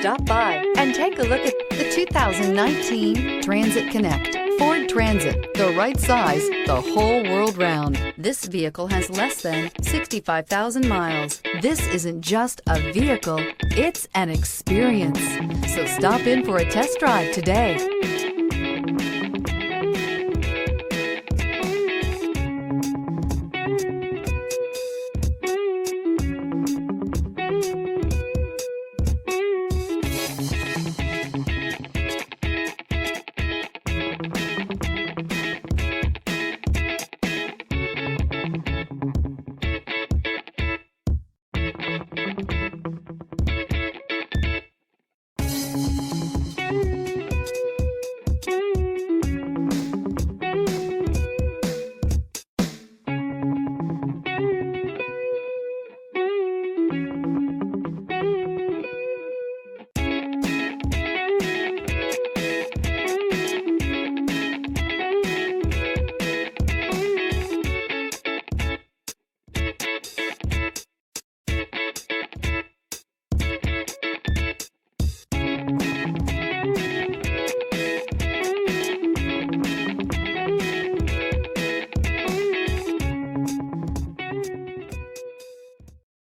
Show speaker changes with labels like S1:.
S1: Stop by and take a look at the 2019 Transit Connect. Ford Transit, the right size, the whole world round. This vehicle has less than 65,000 miles. This isn't just a vehicle, it's an experience. So stop in for a test drive today.